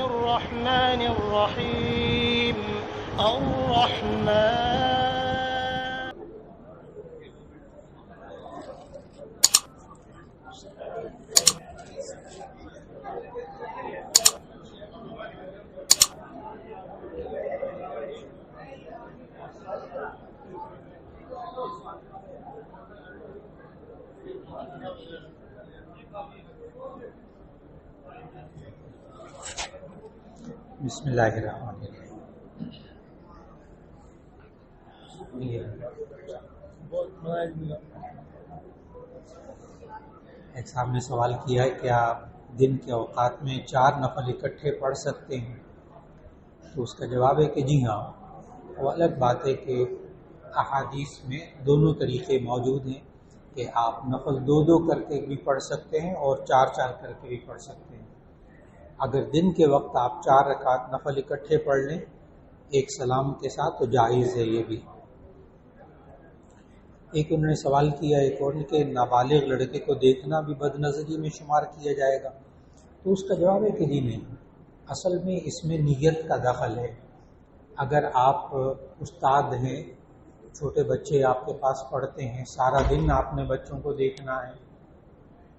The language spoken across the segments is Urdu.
الرحمن الرحيم الرحمن. بسم اللہ الرحمن الرحیم. ایک صاحب نے سوال کیا ہے کہ آپ دن کے اوقات میں 4 نفل اکٹھے پڑھ سکتے ہیں؟ تو اس کا جواب ہے کہ جی ہاں. وہ الگ بات ہے کہ احادیث میں دونوں طریقے موجود ہیں کہ آپ نفل 2 کر کے بھی پڑھ سکتے ہیں اور 4 کر کے بھی پڑھ سکتے ہیں. اگر دن کے وقت آپ 4 رکعت نفل اکٹھے پڑھ لیں ایک سلام کے ساتھ تو جائز ہے یہ بھی. ایک انہوں نے سوال کیا ایک اور کہ نابالغ لڑکے کو دیکھنا بھی بد نظری میں شمار کیا جائے گا؟ تو اس کا جواب ہے کہ جی نہیں. اصل میں اس میں نیت کا دخل ہے. اگر آپ استاد ہیں، چھوٹے بچے آپ کے پاس پڑھتے ہیں، سارا دن آپ نے بچوں کو دیکھنا ہے،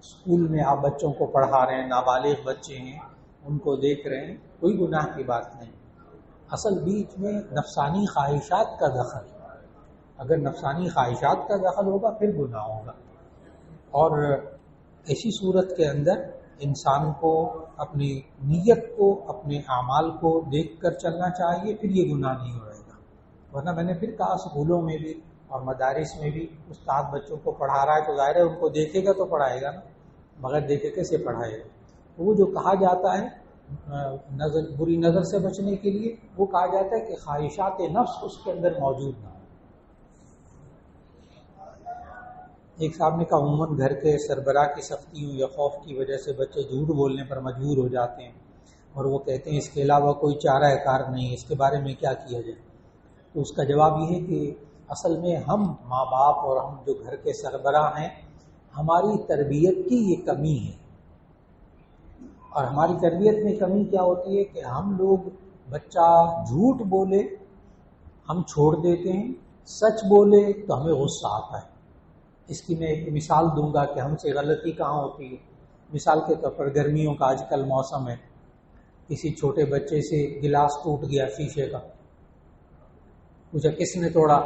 اسکول میں آپ بچوں کو پڑھا رہے ہیں، نابالغ بچے ہیں ان کو دیکھ رہے ہیں، کوئی گناہ کی بات نہیں. اصل بیچ میں نفسانی خواہشات کا دخل، اگر نفسانی خواہشات کا دخل ہوگا پھر گناہ ہوگا. اور ایسی صورت کے اندر انسان کو اپنی نیت کو، اپنے اعمال کو دیکھ کر چلنا چاہیے، پھر یہ گناہ نہیں ہوئے گا. ورنہ میں نے پھر کہا اسکولوں میں بھی اور مدارس میں بھی استاد بچوں کو پڑھا رہا ہے تو ظاہر ہے ان کو دیکھے گا تو پڑھائے گا نا، بغیر دیکھے کیسے پڑھائے گا؟ وہ جو کہا جاتا ہے بری نظر سے بچنے کے لیے، وہ کہا جاتا ہے کہ خواہشات نفس اس کے اندر موجود نہ ہو. ایک صاحب نے کہا عموماً گھر کے سربراہ کی سختیوں یا خوف کی وجہ سے بچے جھوٹ بولنے پر مجبور ہو جاتے ہیں اور وہ کہتے ہیں اس کے علاوہ کوئی چارہ کار نہیں، اس کے بارے میں کیا کیا جائے؟ تو اس کا جواب یہ ہے کہ اصل میں ہم ماں باپ اور ہم جو گھر کے سربراہ ہیں، ہماری تربیت کی یہ کمی ہے. اور ہماری تربیت میں کمی کیا ہوتی ہے کہ ہم لوگ بچہ جھوٹ بولے ہم چھوڑ دیتے ہیں، سچ بولے تو ہمیں غصہ آتا ہے. اس کی میں ایک مثال دوں گا کہ ہم سے غلطی کہاں ہوتی ہے. مثال کے طور پر گرمیوں کا آج کل موسم ہے، کسی چھوٹے بچے سے گلاس ٹوٹ گیا شیشے کا، پوچھا کس نے توڑا؟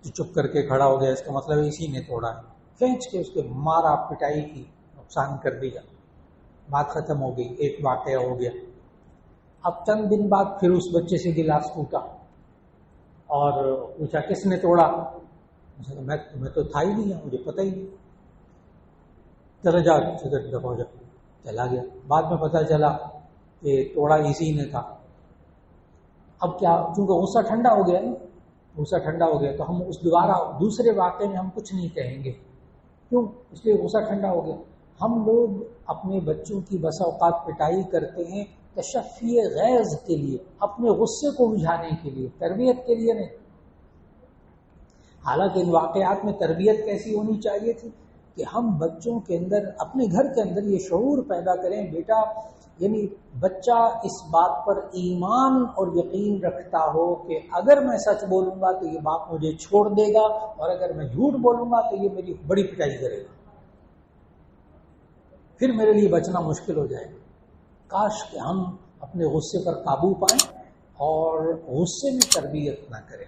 تو چپ کر کے کھڑا ہو گیا، اس کا مطلب اسی نے توڑا ہے. کھینچ کے اس کے مارا پٹائی کی، نقصان کر دیا، بات ختم ہو گئی، ایک واقعہ ہو گیا. اب چند دن بعد پھر اس بچے سے گلاس ٹوٹا اور پوچھا کس نے توڑا؟ میں تو تھا ہی نہیں، مجھے پتہ ہی نہیں. چلا جا سگریٹ دفعہ جا، چلا گیا. بعد میں پتہ چلا کہ توڑا اسی نے تھا. اب کیا، چونکہ غصہ ٹھنڈا ہو گیا نا، غصہ ٹھنڈا ہو گیا تو ہم اس دوسرے واقعے میں ہم کچھ نہیں کہیں گے. کیوں؟ اس لیے غصہ ٹھنڈا ہو گیا. ہم لوگ اپنے بچوں کی بسا اوقات پٹائی کرتے ہیں تشفی غیظ کے لیے، اپنے غصے کو بجھانے کے لیے، تربیت کے لیے نہیں. حالانکہ ان واقعات میں تربیت کیسی ہونی چاہیے تھی کہ ہم بچوں کے اندر، اپنے گھر کے اندر یہ شعور پیدا کریں، بیٹا یعنی بچہ اس بات پر ایمان اور یقین رکھتا ہو کہ اگر میں سچ بولوں گا تو یہ باپ مجھے چھوڑ دے گا اور اگر میں جھوٹ بولوں گا تو یہ میری بڑی پٹائی کرے گا، پھر میرے لیے بچنا مشکل ہو جائے گا. کاش کہ ہم اپنے غصے پر قابو پائیں اور غصے میں تربیت نہ کریں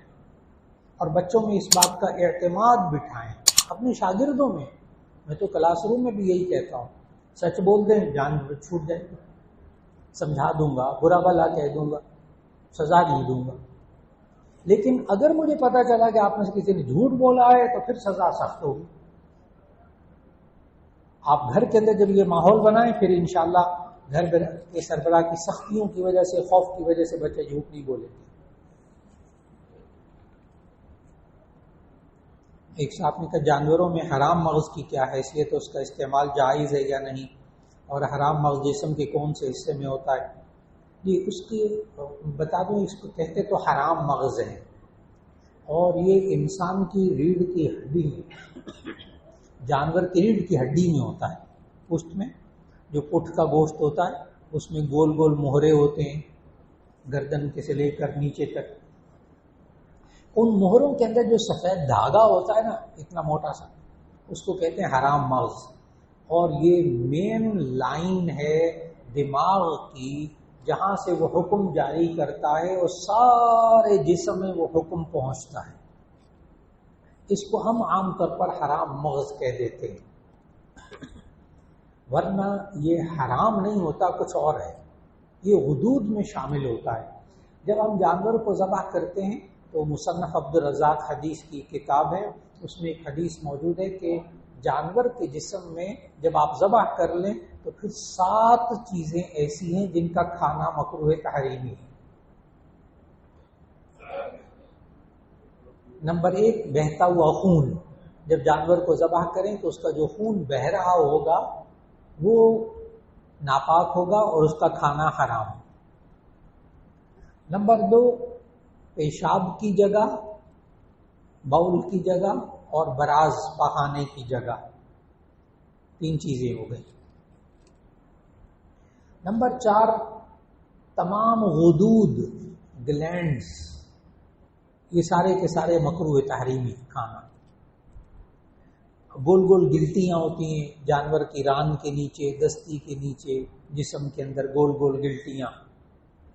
اور بچوں میں اس بات کا اعتماد بٹھائیں. اپنے شاگردوں میں تو کلاس روم میں بھی یہی کہتا ہوں، سچ بول دیں جان چھوٹ جائے گا، سمجھا دوں گا، برا بھلا کہہ دوں گا، سزا نہیں دوں گا. لیکن اگر مجھے پتا چلا کہ آپ میں سے کسی نے جھوٹ بولا ہے تو پھر سزا سخت ہوگی. آپ گھر کے اندر جب یہ ماحول بنائیں پھر انشاءاللہ گھر کے سربراہ کی سختیوں کی وجہ سے، خوف کی وجہ سے بچے جھوٹ نہیں بولیں گے. ایک صاحب نے کہا جانوروں میں حرام مغز کی کیا حیثیت ہے، اس کا استعمال جائز ہے یا نہیں، اور حرام مغز جسم کے کون سے حصے میں ہوتا ہے؟ جی اس کی بتا دوں، اس کو کہتے تو حرام مغز ہے اور یہ انسان کی ریڑھ کی ہڈی میں، جانور کی ریڑھ کی ہڈی میں ہوتا ہے، پشت میں جو پٹھ کا گوشت ہوتا ہے اس میں گول گول مہرے ہوتے ہیں گردن کے سے لے کر نیچے تک. ان مہروں کے اندر جو سفید دھاگا ہوتا ہے نا اتنا موٹا سا، اس کو کہتے ہیں حرام مغز. اور یہ مین لائن ہے دماغ کی جہاں سے وہ حکم جاری کرتا ہے اور سارے جسم میں وہ حکم پہنچتا ہے. اس کو ہم عام طور پر حرام مغز کہہ دیتے ہیں، ورنہ یہ حرام نہیں ہوتا، کچھ اور ہے. یہ حدود میں شامل ہوتا ہے. جب ہم جانور کو ذبح کرتے ہیں تو مصنف عبدالرزاق حدیث کی کتاب ہے، اس میں ایک حدیث موجود ہے کہ جانور کے جسم میں جب آپ ذبح کر لیں تو پھر 7 چیزیں ایسی ہیں جن کا کھانا مکروہ تحریمی ہے. نمبر 1 بہتا ہوا خون. جب جانور کو ذبح کریں تو اس کا جو خون بہہ رہا ہوگا وہ ناپاک ہوگا اور اس کا کھانا حرام. نمبر 2 پیشاب کی جگہ، باؤل کی جگہ اور براز پخانے کی جگہ، 3 چیزیں ہو گئی. نمبر 4 تمام غدود، گلینڈز، یہ سارے کے سارے مکروہ تحریمی کھانا. گول گول گلٹیاں ہوتی ہیں جانور کی ران کے نیچے، دستی کے نیچے، جسم کے اندر گول گول گلٹیاں.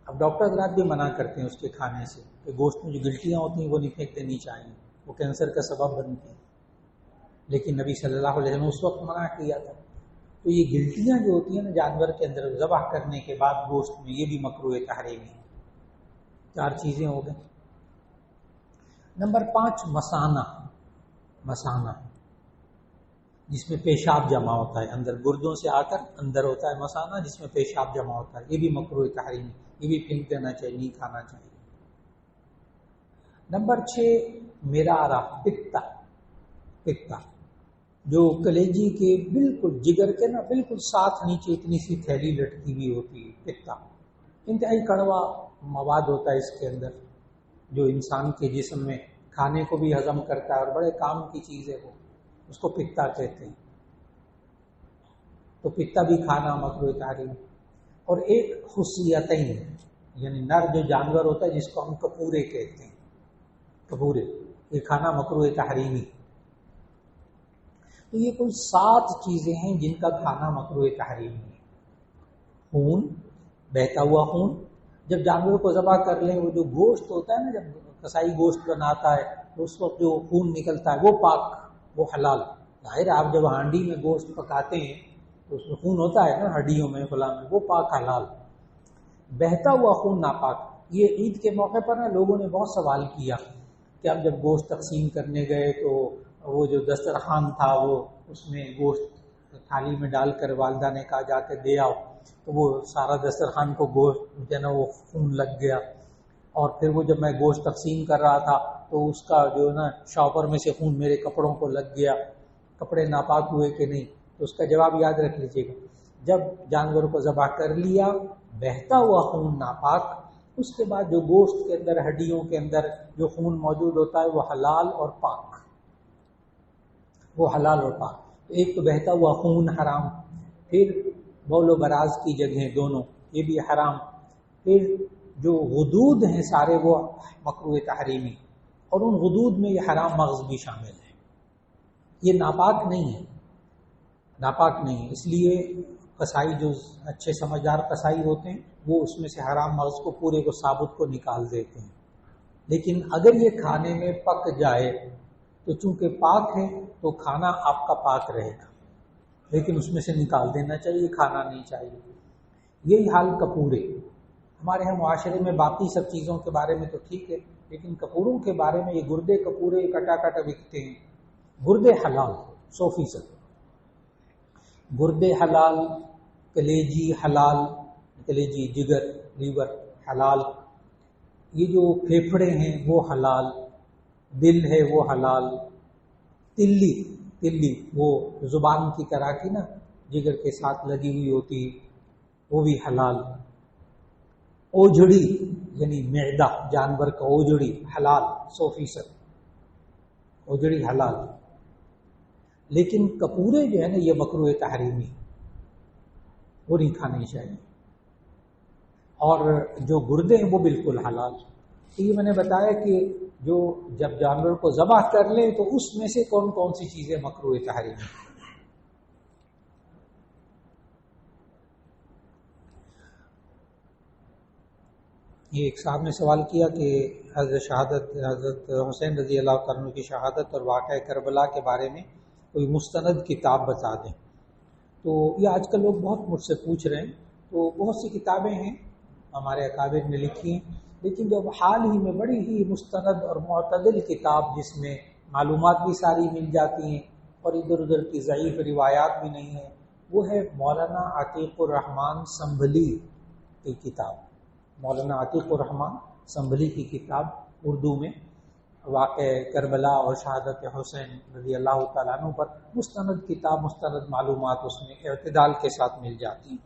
اب ڈاکٹر حضرات بھی منع کرتے ہیں اس کے کھانے سے کہ گوشت میں جو گلٹیاں ہوتی ہیں وہ نہیں پھینک دینی چاہیے، وہ کینسر کا سبب بنتی ہیں. لیکن نبی صلی اللہ علیہ وسلم نے اس وقت منع کیا تھا. تو یہ گلٹیاں جو ہوتی ہیں نا جانور کے اندر ذبح کرنے کے بعد گوشت میں، یہ بھی مکروہ تحریمی ہے. 4 چیزیں ہو گئیں. نمبر 5 مسانہ جس میں پیشاب جمع ہوتا ہے، اندر گردوں سے آ کر اندر ہوتا ہے مسانہ جس میں پیشاب جمع ہوتا ہے، یہ بھی مکروہ تحریمی، یہ بھی پھینک دینا چاہیے، نہیں کھانا چاہیے. نمبر 6 مرارہ، پکتا جو کلیجی کے بالکل جگر کے نا بالکل ساتھ نیچے اتنی سی تھیلی لٹکی ہوئی ہوتی ہے. پکتا انتہائی کڑوا مواد ہوتا ہے اس کے اندر، جو انسان کے جسم میں کھانے کو بھی ہضم کرتا ہے اور بڑے کام کی چیز ہے، وہ اس کو پکتا کہتے ہیں. تو پکتا بھی کھانا مکروہ تحریم. اور ایک خصیتین، یعنی نر جو جانور ہوتا ہے جس کو ہم کپورے کہتے ہیں، کپورے، یہ کھانا مکروہ تحریمی. تو یہ کوئی 7 چیزیں ہیں جن کا کھانا مکروہ تحریمی ہے. خون، بہتا ہوا خون. جب جانور کو ذبح کر لیں وہ جو گوشت ہوتا ہے نا، جب کسائی گوشت بناتا ہے تو اس وقت جو خون نکلتا ہے وہ پاک، وہ حلال. ظاہر آپ جب ہانڈی میں گوشت پکاتے ہیں تو اس میں خون ہوتا ہے نا ہڈیوں میں فلاں میں، وہ پاک حلال. بہتا ہوا خون ناپاک. یہ عید کے موقع پر نا لوگوں نے بہت سوال کیا کہ اب جب گوشت تقسیم کرنے گئے تو وہ جو دسترخوان تھا وہ اس میں گوشت تھالی میں ڈال کر والدہ نے کہا جا کے دے آؤ، تو وہ سارا دسترخوان کو گوشت جو ہے نا وہ خون لگ گیا. اور پھر وہ جب میں گوشت تقسیم کر رہا تھا تو اس کا جو ہے نا شاپر میں سے خون میرے کپڑوں کو لگ گیا. کپڑے ناپاک ہوئے کہ نہیں؟ تو اس کا جواب یاد رکھ لیجیے گا. جب جانور کو ذبح کر لیا، بہتا ہوا خون ناپاک، اس کے بعد جو گوشت کے اندر، ہڈیوں کے اندر جو خون موجود ہوتا ہے وہ حلال اور پاک، وہ حلال اور پاک. ایک تو بہتا ہوا خون حرام، پھر بول و براز کی جگہیں دونوں یہ بھی حرام، پھر جو غدود ہیں سارے وہ مکروہ تحریمی، اور ان غدود میں یہ حرام مغز بھی شامل ہے. یہ ناپاک نہیں ہے، ناپاک نہیں ہے. اس لیے قصائی جو اچھے سمجھدار قصائی ہوتے ہیں وہ اس میں سے حرام مغز کو پورے کو ثابت کو نکال دیتے ہیں. لیکن اگر یہ کھانے میں پک جائے تو چونکہ پاک ہے تو کھانا آپ کا پاک رہے گا، لیکن اس میں سے نکال دینا چاہیے، کھانا نہیں چاہیے. یہی حال کپورے. ہمارے یہاں معاشرے میں باقی سب چیزوں کے بارے میں تو ٹھیک ہے، لیکن کپوروں کے بارے میں یہ گردے کپورے کٹا کٹا بکتے ہیں. گردے حلال 100%، گردے حلال، کلیجی حلال، کلیجی جگر لیور حلال، یہ جو پھیپھڑے ہیں وہ حلال، دل ہے وہ حلال، تلی وہ زبان کی طرح کی نا جگر کے ساتھ لگی ہوئی ہوتی وہ بھی حلال. اوجڑی یعنی معدہ جانور کا اوجڑی حلال 100%، اوجڑی حلال. لیکن کپورے جو ہے نا یہ مکروہ تحریمی، وہ نہیں کھانے چاہیے. اور جو گردے ہیں وہ بالکل حلال. تو یہ میں نے بتایا کہ جو جب جانور کو ذبح کر لیں تو اس میں سے کون کون سی چیزیں مکروہ تحریم ہیں. یہ ایک صاحب نے سوال کیا کہ حضرت حسین رضی اللہ عنہ کی شہادت اور واقعہ کربلا کے بارے میں کوئی مستند کتاب بتا دیں. تو یہ آج کل لوگ بہت مجھ سے پوچھ رہے ہیں. تو بہت سی کتابیں ہیں ہمارے اکابر نے لکھی ہیں، لیکن جب حال ہی میں بڑی ہی مستند اور معتدل کتاب جس میں معلومات بھی ساری مل جاتی ہیں اور ادھر ادھر کی ضعیف روایات بھی نہیں ہیں، وہ ہے مولانا عتیق الرحمن سنبھلی کی کتاب. مولانا عتیق الرحمن سنبھلی کی کتاب اردو میں واقع کربلا اور شہادت حسین رضی اللہ تعالیٰ عنہ پر مستند کتاب، مستند معلومات اس میں اعتدال کے ساتھ مل جاتی ہیں.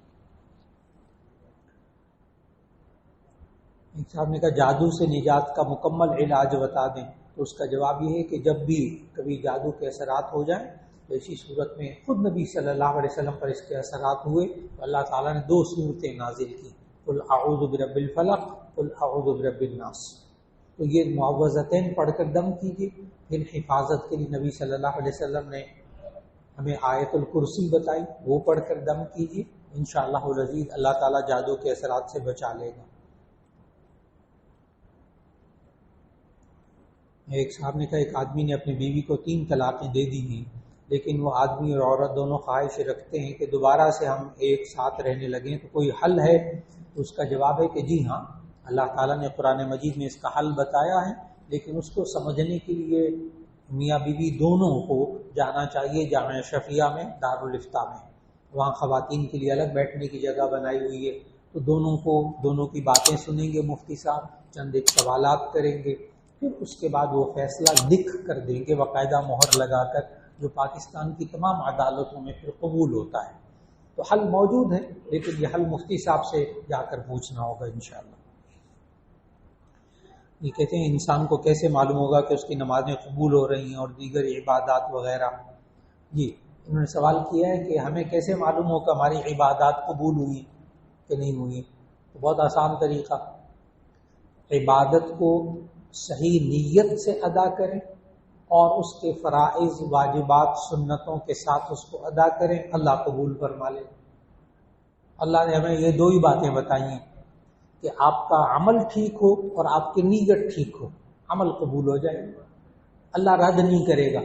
ایک صاحب نے کہا جادو سے نجات کا مکمل علاج بتا دیں. تو اس کا جواب یہ ہے کہ جب بھی کبھی جادو کے اثرات ہو جائیں تو اسی صورت میں خود نبی صلی اللہ علیہ وسلم پر اس کے اثرات ہوئے تو اللہ تعالیٰ نے 2 صورتیں نازل کی، قل اعوذ برب الفلق، قل اعوذ برب الناس. تو یہ معوذتین پڑھ کر دم کیجیے. پھر حفاظت کے لیے نبی صلی اللہ علیہ وسلم نے ہمیں آیت الکرسی بتائی، وہ پڑھ کر دم کیجیے. انشاءاللہ العزیز اللہ تعالیٰ جادو کے اثرات سے بچا لے گا. ایک صاحب نے کہا ایک آدمی نے اپنی بیوی کو 3 طلاقیں دے دی ہیں، لیکن وہ آدمی اور عورت دونوں خواہش رکھتے ہیں کہ دوبارہ سے ہم ایک ساتھ رہنے لگیں، تو کوئی حل ہے؟ تو اس کا جواب ہے کہ جی ہاں، اللہ تعالیٰ نے قرآن مجید میں اس کا حل بتایا ہے، لیکن اس کو سمجھنے کے لیے میاں بیوی دونوں کو جانا چاہیے جامعہ شفیہ میں، دارالافتاء میں. وہاں خواتین کے لیے الگ بیٹھنے کی جگہ بنائی ہوئی ہے. تو دونوں کی باتیں سنیں گے مفتی صاحب، چند ایک سوالات کریں گے، پھر اس کے بعد وہ فیصلہ لکھ کر دیں گے باقاعدہ مہر لگا کر، جو پاکستان کی تمام عدالتوں میں پھر قبول ہوتا ہے. تو حل موجود ہے، لیکن یہ حل مفتی صاحب سے جا کر پوچھنا ہوگا انشاءاللہ. یہ کہتے ہیں انسان کو کیسے معلوم ہوگا کہ اس کی نمازیں قبول ہو رہی ہیں اور دیگر عبادات وغیرہ؟ جی انہوں نے سوال کیا ہے کہ ہمیں کیسے معلوم ہو کہ ہماری عبادات قبول ہوئی کہ نہیں ہوئی. تو بہت آسان طریقہ، عبادت کو صحیح نیت سے ادا کریں اور اس کے فرائض، واجبات، سنتوں کے ساتھ اس کو ادا کریں، اللہ قبول فرما لے. اللہ نے ہمیں یہ 2 ہی باتیں بتائی ہیں کہ آپ کا عمل ٹھیک ہو اور آپ کی نیت ٹھیک ہو، عمل قبول ہو جائے گا، اللہ رد نہیں کرے گا.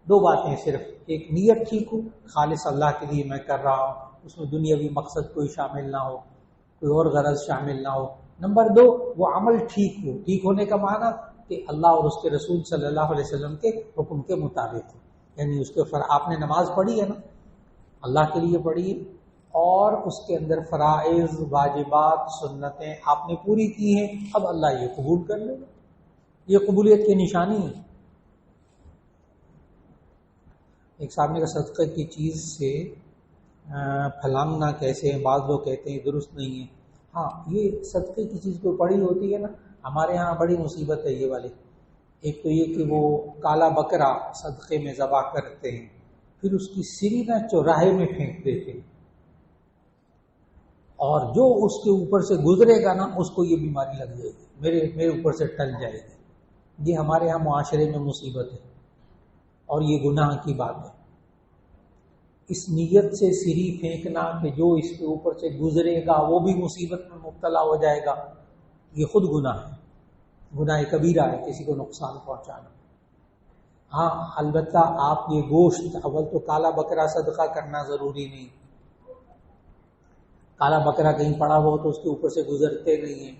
2 باتیں صرف، ایک نیت ٹھیک ہو، خالص اللہ کے لیے میں کر رہا ہوں، اس میں دنیاوی مقصد کوئی شامل نہ ہو، کوئی اور غرض شامل نہ ہو. نمبر 2 وہ عمل ٹھیک ہو. ٹھیک ہونے کا معنی کہ اللہ اور اس کے رسول صلی اللہ علیہ وسلم کے حکم کے مطابق ہو. یعنی اس کے آپ نے نماز پڑھی ہے نا، اللہ کے لیے پڑھی ہے، اور اس کے اندر فرائض، واجبات، سنتیں آپ نے پوری کی ہیں، اب اللہ یہ قبول کر لے گا. یہ قبولیت کی نشانی ہے. ایک صاحب نے کہا صدقے کی چیز سے پھلانگنا کیسے ہیں؟ بعض لوگ کہتے ہیں درست نہیں ہے. ہاں یہ صدقے کی چیز کو پڑی ہوتی ہے نا، ہمارے ہاں بڑی مصیبت ہے یہ والی. ایک تو یہ کہ وہ کالا بکرا صدقے میں ذبح کرتے ہیں، پھر اس کی سری نہ چوراہے میں پھینک دیتے ہیں، اور جو اس کے اوپر سے گزرے گا نا اس کو یہ بیماری لگ جائے گی، میرے اوپر سے ٹل جائے گی. یہ ہمارے ہاں معاشرے میں مصیبت ہے اور یہ گناہ کی بات ہے. اس نیت سے سری پھینکنا کہ جو اس کے اوپر سے گزرے گا وہ بھی مصیبت میں مبتلا ہو جائے گا، یہ خود گناہ ہے، گناہ کبیرہ ہے، کسی کو نقصان پہنچانا. ہاں البتہ آپ یہ گوشت، اول تو کالا بکرا صدقہ کرنا ضروری نہیں. کالا بکرا کہیں پڑا ہو تو اس کے اوپر سے گزرتے نہیں ہیں،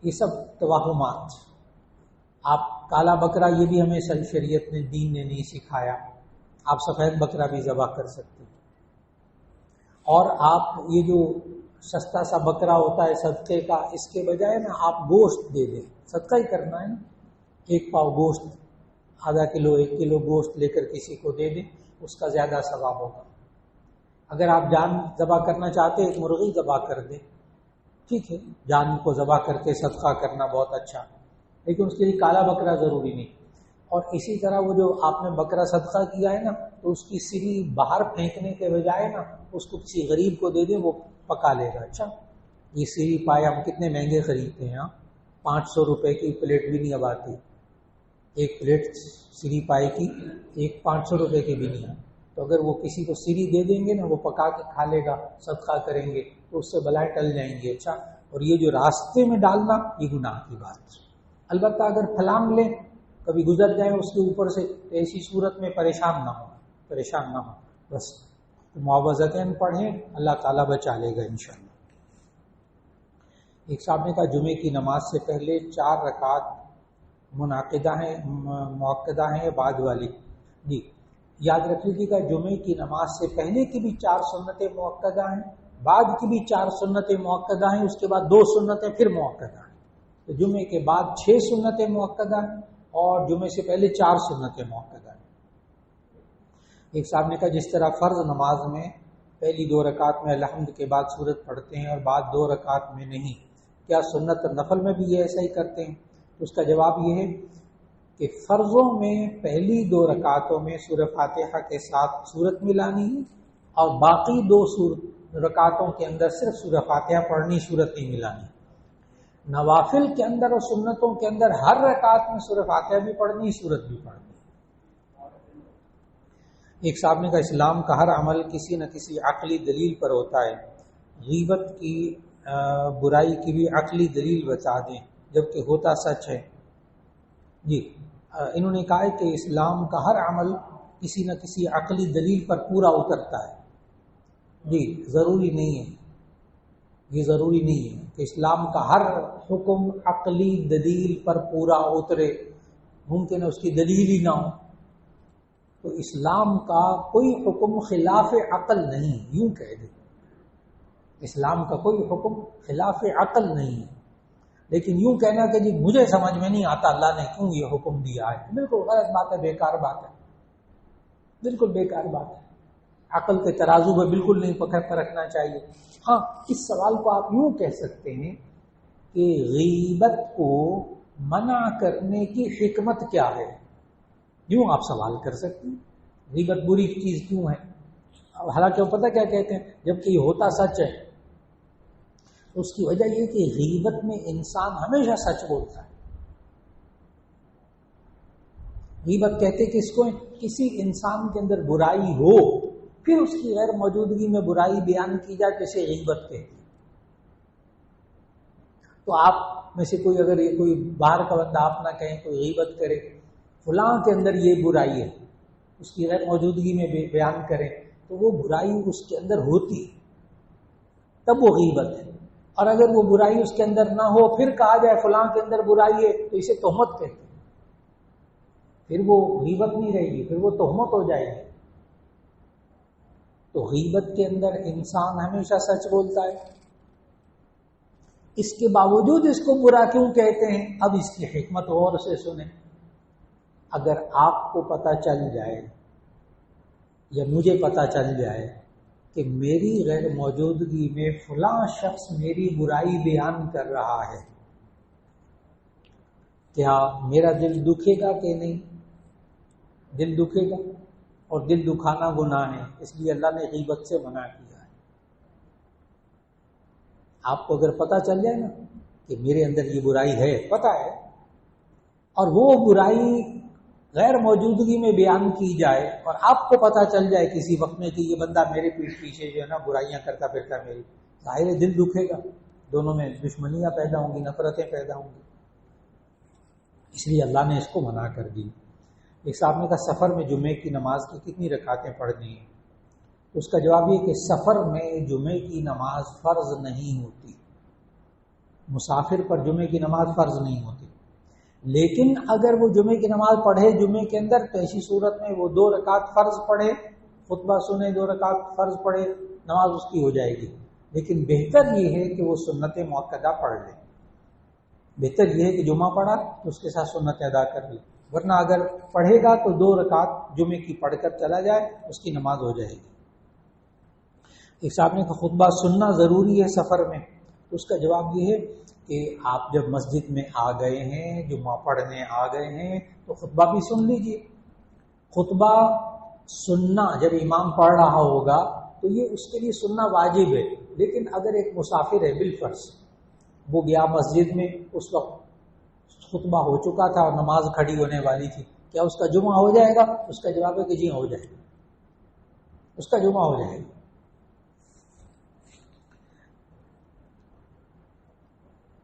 یہ سب توہمات. آپ کالا بکرا یہ بھی ہمیں شریعت نے، دین نے نہیں سکھایا. آپ سفید بکرا بھی ذبح کر سکتے ہیں. اور آپ یہ جو سستا سا بکرا ہوتا ہے صدقے کا، اس کے بجائے نا آپ گوشت دے دیں، صدقہ ہی کرنا ہے نا. 1 پاؤ گوشت، آدھا کلو، 1 کلو گوشت لے کر کسی کو دے دیں، اس کا زیادہ ثواب ہوگا. اگر آپ جان ذبح کرنا چاہتے ہیں، ایک مرغی ذبح کر دیں، ٹھیک ہے، جان کو ذبح کر کے صدقہ کرنا بہت اچھا، لیکن اس کے لیے کالا بکرا ضروری نہیں. اور اسی طرح وہ جو آپ نے بکرا صدقہ کیا ہے نا، تو اس کی سری باہر پھینکنے کے بجائے نا اس کو کسی غریب کو دے دیں، وہ پکا لے گا. اچھا یہ سیری پائے ہم کتنے مہنگے خریدتے ہیں، 500 کی پلیٹ بھی نہیں اب آتی، ایک پلیٹ سیری پائے کی 500 کی بھی نہیں ہے۔ تو اگر وہ کسی کو سیری دے دیں گے نا، وہ پکا کے کھا لے گا، صدقہ کریں گے تو اس سے بلائیں ٹل جائیں گے۔ اچھا، اور یہ جو راستے میں ڈالنا یہ گناہ کی بات ہے۔ البتہ اگر پھلانگ لیں، کبھی گزر جائیں اس کے اوپر سے، تو ایسی صورت میں پریشان نہ ہو، بس معوذتین پڑھیں، اللہ تعالیٰ بچا لے گا انشاءاللہ۔ ایک صاحب نے کہا جمعے کی نماز سے پہلے 4 رکعت مؤکدہ ہیں یا بعد والی؟ جی یاد رکھ لیجیے گا، جمعے کی نماز سے پہلے کی بھی 4 سنتیں مؤکدہ ہیں، بعد کی بھی 4 سنتیں مؤکدہ ہیں، اس کے بعد 2 سنتیں پھر مؤکدہ ہیں۔ تو جمعے کے بعد 6 سنتیں مؤکدہ ہیں اور جمعے سے پہلے 4 سنتیں مؤکدہ ہیں۔ ایک صاحب نے کہا جس طرح فرض نماز میں پہلی 2 رکعت میں الحمد کے بعد سورت پڑھتے ہیں اور بعد 2 رکعت میں نہیں، کیا سنت نفل میں بھی یہ ایسا ہی کرتے ہیں؟ تو اس کا جواب یہ ہے کہ فرضوں میں پہلی 2 رکعتوں میں سورہ فاتحہ کے ساتھ سورت ملانی ہے، اور باقی 2 رکعتوں کے اندر صرف سورہ فاتحہ پڑھنی، سورت نہیں ملانی۔ نوافل کے اندر اور سنتوں کے اندر ہر رکعت میں سورہ فاتحہ بھی پڑھنی، سورت بھی پڑھنی۔ ایک صاحب نے کہا اسلام کا ہر عمل کسی نہ کسی عقلی دلیل پر ہوتا ہے، غیبت کی برائی کی بھی عقلی دلیل بتا دیں جبکہ ہوتا سچ ہے۔ جی انہوں نے کہا ہے کہ اسلام کا ہر عمل کسی نہ کسی عقلی دلیل پر پورا اترتا ہے۔ جی ضروری نہیں ہے، یہ ضروری نہیں ہے کہ اسلام کا ہر حکم عقلی دلیل پر پورا اترے، ممکن ہے اس کی دلیل ہی نہ ہو۔ تو اسلام کا کوئی حکم خلاف عقل نہیں، یوں کہہ دیں اسلام کا کوئی حکم خلاف عقل نہیں ہے، لیکن یوں کہنا کہ جی مجھے سمجھ میں نہیں آتا اللہ نے کیوں یہ حکم دیا ہے، بالکل غلط بات ہے، بیکار بات ہے، بالکل بیکار بات ہے، عقل کے ترازو میں بالکل نہیں پرکھنا چاہیے۔ ہاں اس سوال کو آپ یوں کہہ سکتے ہیں کہ غیبت کو منع کرنے کی حکمت کیا ہے، یوں آپ سوال کر سکتے ہیں، غیبت بری چیز کیوں ہے؟ حالانکہ وہ پتہ کیا کہتے ہیں، جبکہ یہ ہوتا سچ ہے، اس کی وجہ یہ کہ غیبت میں انسان ہمیشہ سچ بولتا ہے۔ غیبت کہتے کہ اس کو کسی انسان کے اندر برائی ہو، پھر اس کی غیر موجودگی میں برائی بیان کی جائے تو اسے غیبت کہتے ہیں۔ تو آپ میں سے کوئی اگر یہ کوئی باہر کا بندہ آپ نہ کہیں کوئی غیبت کرے، فلاں کے اندر یہ برائی ہے، اس کی غیر موجودگی میں بیان کرے، تو وہ برائی اس کے اندر ہوتی تب وہ غیبت ہے۔ اور اگر وہ برائی اس کے اندر نہ ہو پھر کہا جائے فلاں کے اندر برائی ہے تو اسے تہمت کہتے ہیں، پھر وہ غیبت نہیں رہے گی، پھر وہ تہمت ہو جائے گی۔ تو غیبت کے اندر انسان ہمیشہ سچ بولتا ہے، اس کے باوجود اس کو برا کیوں کہتے ہیں؟ اب اس کی حکمت غور سے سنیں۔ اگر آپ کو پتہ چل جائے یا مجھے پتہ چل جائے کہ میری غیر موجودگی میں فلاں شخص میری برائی بیان کر رہا ہے، کیا میرا دل دکھے گا کہ نہیں؟ دل دکھے گا، اور دل دکھانا گناہ ہے، اس لیے اللہ نے غیبت سے منع کیا ہے۔ آپ کو اگر پتہ چل جائے نا کہ میرے اندر یہ برائی ہے، پتہ ہے، اور وہ برائی غیر موجودگی میں بیان کی جائے اور آپ کو پتہ چل جائے کسی وقت میں کہ یہ بندہ میرے پیٹھ پیچھے جو ہے نا برائیاں کرتا پھرتا ہے میری، ظاہر ہے دل دکھے گا، دونوں میں دشمنیاں پیدا ہوں گی، نفرتیں پیدا ہوں گی، اس لیے اللہ نے اس کو منع کر دی۔ ایک صاحب نے کہا سفر میں جمعے کی نماز کی کتنی رکعتیں پڑھنی ہیں؟ اس کا جواب یہ کہ سفر میں جمعے کی نماز فرض نہیں ہوتی، مسافر پر جمعے کی نماز فرض نہیں ہوتی، لیکن اگر وہ جمعے کی نماز پڑھے جمعے کے اندر تو ایسی صورت میں وہ 2 رکعت فرض پڑھے، خطبہ سنے، 2 رکعت فرض پڑھے، نماز اس کی ہو جائے گی، لیکن بہتر یہ ہے کہ وہ سنت مؤکدہ پڑھ لے، بہتر یہ ہے کہ جمعہ پڑھا تو اس کے ساتھ سنت ادا کر لے، ورنہ اگر پڑھے گا تو 2 رکعت جمعے کی پڑھ کر چلا جائے، اس کی نماز ہو جائے گی۔ ایک صاحب نے کہا خطبہ سننا ضروری ہے سفر میں؟ تو اس کا جواب یہ ہے کہ آپ جب مسجد میں آ گئے ہیں، جمعہ پڑھنے آ گئے ہیں تو خطبہ بھی سن لیجئے۔ خطبہ سننا جب امام پڑھ رہا ہوگا تو یہ اس کے لیے سننا واجب ہے، لیکن اگر ایک مسافر ہے بالفرض، وہ گیا مسجد میں، اس وقت خطبہ ہو چکا تھا اور نماز کھڑی ہونے والی تھی، کیا اس کا جمعہ ہو جائے گا؟ اس کا جواب ہے کہ جی ہو جائے گا، اس کا جمعہ ہو جائے گا۔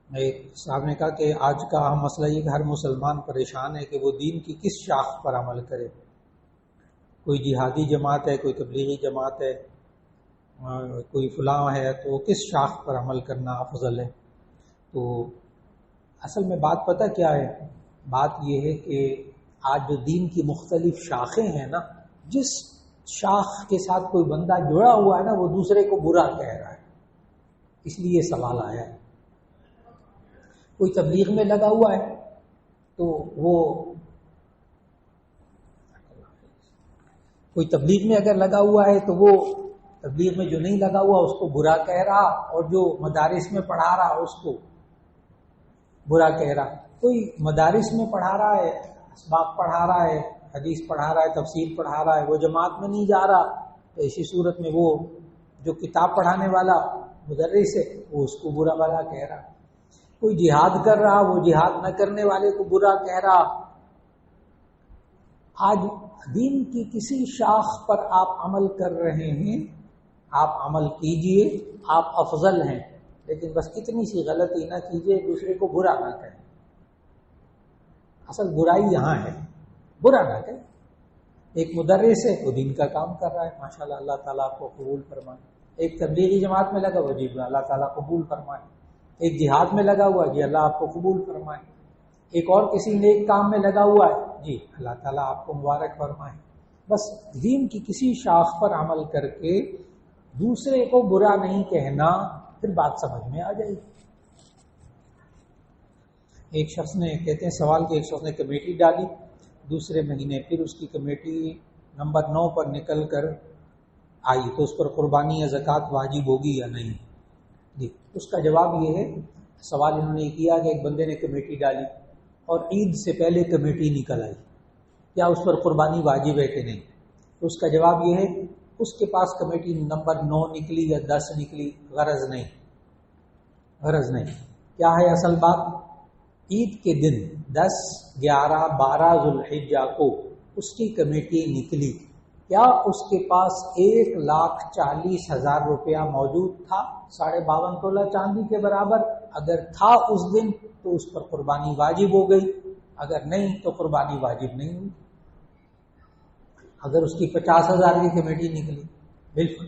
ایک صاحب نے کہا کہ آج کا اہم مسئلہ یہ کہ ہر مسلمان پریشان ہے کہ وہ دین کی کس شاخ پر عمل کرے۔ کوئی جہادی جماعت ہے، کوئی تبلیغی جماعت ہے، کوئی فلاں ہے، تو کس شاخ پر عمل کرنا افضل ہے؟ تو اصل میں بات پتہ کیا ہے؟ بات یہ ہے کہ آج جو دین کی مختلف شاخیں ہیں نا، جس شاخ کے ساتھ کوئی بندہ جڑا ہوا ہے نا، وہ دوسرے کو برا کہہ رہا ہے، اس لیے یہ سوال آیا ہے۔ کوئی تبلیغ میں لگا ہوا ہے تو وہ کوئی تبلیغ میں اگر لگا ہوا ہے تو وہ تبلیغ میں جو نہیں لگا ہوا اس کو برا کہہ رہا، اور جو مدارس میں پڑھا رہا اس کو برا کہہ رہا۔ کوئی مدارس میں پڑھا رہا ہے، اسباق پڑھا رہا ہے، حدیث پڑھا رہا ہے، تفسیر پڑھا رہا ہے، وہ جماعت میں نہیں جا رہا، تو اسی صورت میں وہ جو کتاب پڑھانے والا مدرس ہے وہ اس کو برا بھلا کہہ رہا۔ کوئی جہاد کر رہا، وہ جہاد نہ کرنے والے کو برا کہہ رہا۔ آج دین کی کسی شاخ پر آپ عمل کر رہے ہیں، آپ عمل کیجئے، آپ افضل ہیں، لیکن بس اتنی سی غلطی نہ کیجئے، دوسرے کو برا نہ کہیں۔ اصل برائی یہاں ہے، برا نہ کہیں۔ ایک مدرس ہے وہ دین کا کام کر رہا ہے، ماشاءاللہ، اللہ تعالیٰ آپ کو قبول فرمائے۔ ایک تبلیغی جماعت میں لگا ہوا، جی اللہ تعالیٰ قبول فرمائے۔ ایک جہاد میں لگا ہوا، جی اللہ آپ کو قبول فرمائے۔ ایک اور کسی نیک کام میں لگا ہوا ہے، جی اللہ تعالیٰ آپ کو مبارک فرمائے۔ بس دین کی کسی شاخ پر عمل کر کے دوسرے کو برا نہیں کہنا، پھر بات سمجھ میں آ جائے گی۔ ایک شخص نے کہتے ہیں سوال کہ ایک شخص نے کمیٹی ڈالی، دوسرے مہینے پھر اس کی کمیٹی نمبر 9 پر نکل کر آئی، تو اس پر قربانی یا زکوٰۃ واجب ہوگی یا نہیں؟ جی اس کا جواب یہ ہے، سوال انہوں نے کیا کہ ایک بندے نے کمیٹی ڈالی اور عید سے پہلے کمیٹی نکل آئی، کیا اس پر قربانی واجب ہے کہ نہیں؟ تو اس کا جواب یہ ہے، اس کے پاس کمیٹی نمبر 9 نکلی یا 10 نکلی، غرض نہیں، غرض نہیں۔ کیا ہے اصل بات؟ عید کے دن 10، 11، 12 ذوالحجہ کو اس کی کمیٹی نکلی، کیا اس کے پاس 1,40,000 روپیہ موجود تھا، 52.5 تولہ چاندی کے برابر؟ اگر تھا اس دن تو اس پر قربانی واجب ہو گئی، اگر نہیں تو قربانی واجب نہیں ہوئی۔ اگر اس کی 50,000 کی کمیٹی نکلی، بالکل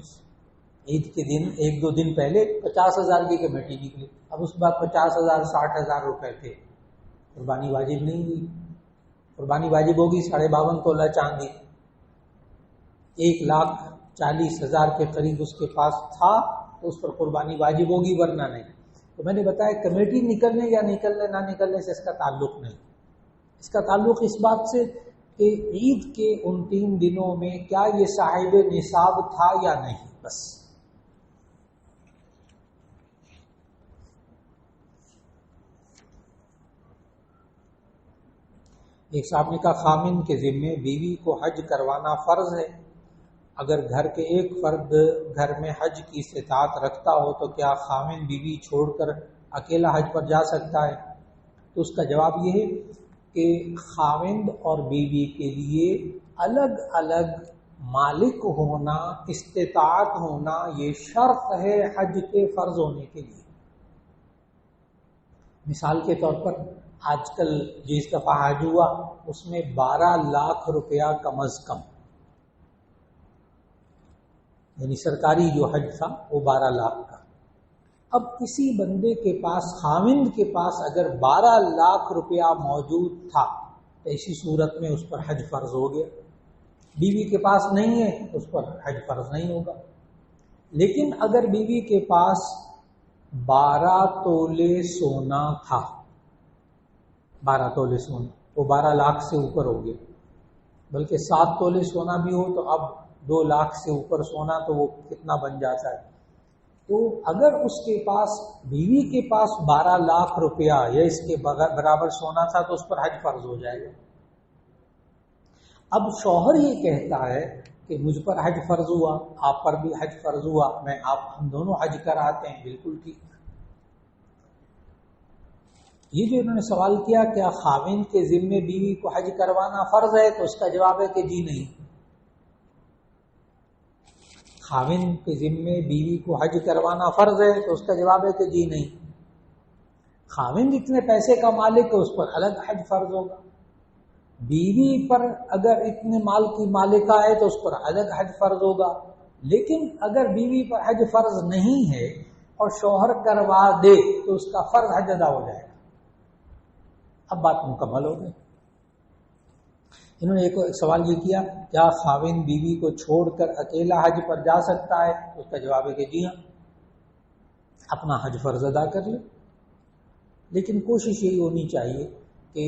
عید کے دن 1-2 دن پہلے 50,000 کی کمیٹی نکلی، اب اس بعد 50,000 60,000 روپے تھے، قربانی واجب نہیں ہوئی۔ قربانی واجب ہوگی 52.5 تولہ چاندی، 1,40,000 کے قریب اس کے پاس تھا تو اس پر قربانی واجب ہوگی، ورنہ نہیں۔ تو میں نے بتایا کمیٹی نکلنے یا نکلنے نہ نکلنے سے اس کا تعلق نہیں، اس کا تعلق اس بات سے کہ عید کے ان 3 دنوں میں کیا یہ صاحب نصاب تھا یا نہیں، بس۔ ایک صاحب نے کہا خامن کے ذمے بیوی کو حج کروانا فرض ہے، اگر گھر کے ایک فرد گھر میں حج کی استطاعت رکھتا ہو تو کیا خامن بیوی چھوڑ کر اکیلا حج پر جا سکتا ہے؟ تو اس کا جواب یہ ہے کہ خاوند اور بیوی کے لیے الگ الگ مالک ہونا، استطاعت ہونا، یہ شرط ہے حج کے فرض ہونے کے لیے۔ مثال کے طور پر آج کل جس دفعہ حج ہوا اس میں 12 لاکھ روپیہ کم از کم، یعنی سرکاری جو حج تھا وہ 12 لاکھ کا۔ اب کسی بندے کے پاس، خاوند کے پاس اگر 12 لاکھ روپیہ موجود تھا تو اسی صورت میں اس پر حج فرض ہو گیا۔ بیوی کے پاس نہیں ہے اس پر حج فرض نہیں ہوگا۔ لیکن اگر بیوی کے پاس 12 تولے سونا تھا، 12 تولے سونا، وہ 12 لاکھ سے اوپر ہو گیا، بلکہ 7 تولے سونا بھی ہو تو اب 2 لاکھ سے اوپر سونا تو وہ کتنا بن جاتا ہے؟ تو اگر اس کے پاس، بیوی کے پاس 12 لاکھ روپیہ یا اس کے برابر سونا تھا تو اس پر حج فرض ہو جائے گا۔ اب شوہر یہ کہتا ہے کہ مجھ پر حج فرض ہوا، آپ پر بھی حج فرض ہوا، ہم دونوں حج کراتے ہیں، بالکل ٹھیک۔ یہ جو انہوں نے سوال کیا کیا خاوند کے ذمے بیوی کو حج کروانا فرض ہے، تو اس کا جواب ہے کہ جی نہیں۔ خاوند کے ذمے بیوی کو حج کروانا فرض ہے، تو اس کا جواب ہے کہ جی نہیں۔ خاوند اتنے پیسے کا مالک ہے، اس پر الگ حج فرض ہوگا۔ بیوی پر اگر اتنے مال کی مالکہ ہے تو اس پر الگ حج فرض ہوگا۔ لیکن اگر بیوی پر حج فرض نہیں ہے اور شوہر کروا دے تو اس کا فرض حج ادا ہو جائے گا۔ اب بات مکمل ہو گئی۔ انہوں نے ایک سوال یہ کیا کیا خاوند بیوی کو چھوڑ کر اکیلا حج پر جا سکتا ہے؟ اس کا جواب ہے کہ جی ہاں، اپنا حج فرض ادا کر لے، لیکن کوشش یہی ہونی چاہیے کہ